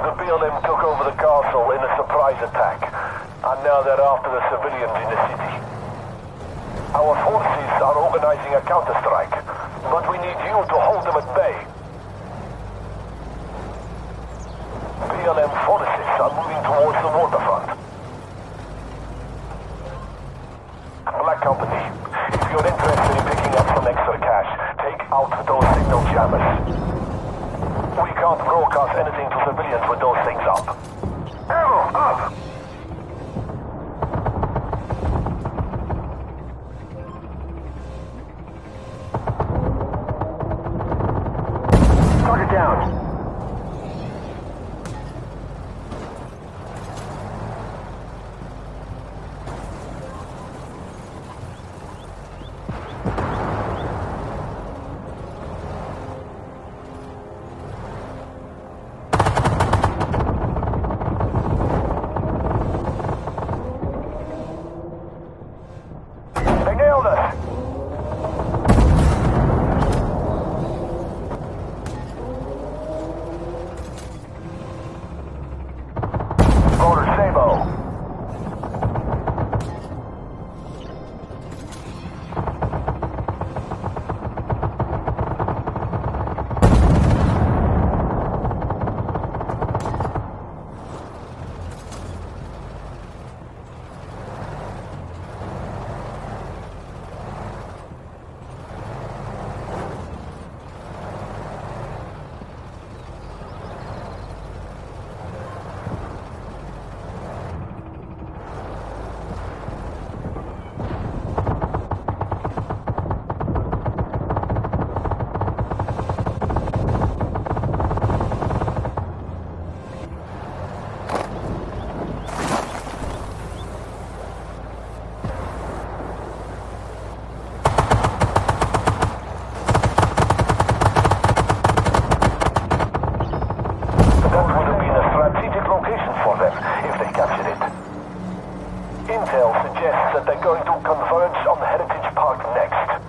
The BLM took over the castle in a surprise attack, and now they're after the civilians in the city. Our forces are organizing a counterstrike, but we need you to hold them at bay. BLM forces are moving towards the waterfront. Black Company, if you're interested in picking up some extra cash, take out those signal jammers. We can't broadcast anything to civilians with those things up. Ammo, up! Target down. Intel suggests that they're going to converge on Heritage Park next.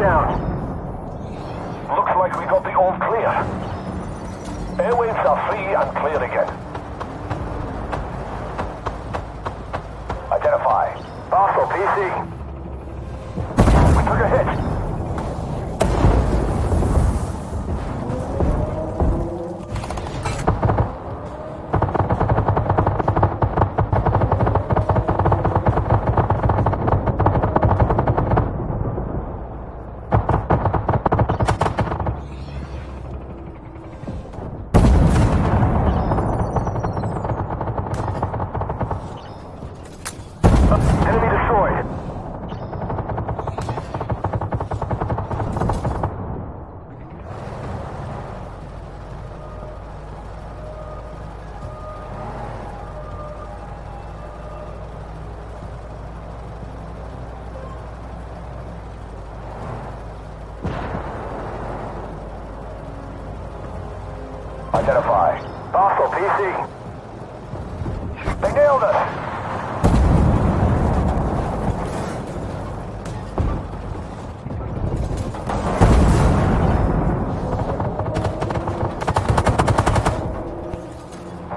down. Looks like we got the all clear. Airwaves are free and clear again. Identify. Parcel PC. We took a hit. Enemy destroyed. Identify. Parcel PC. They nailed us.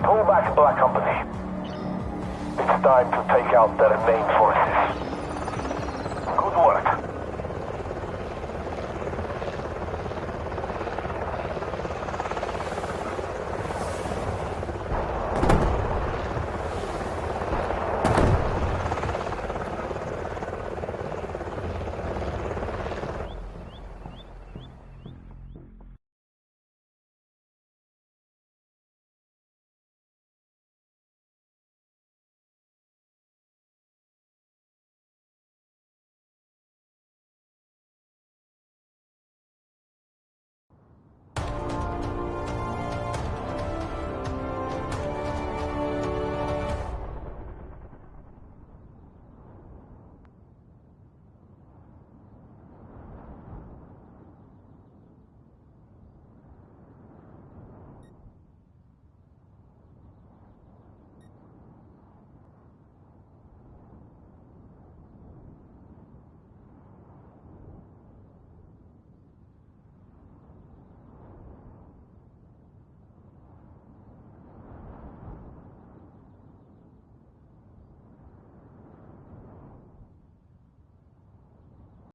Pull back, Black Company. It's time to take out their main forces.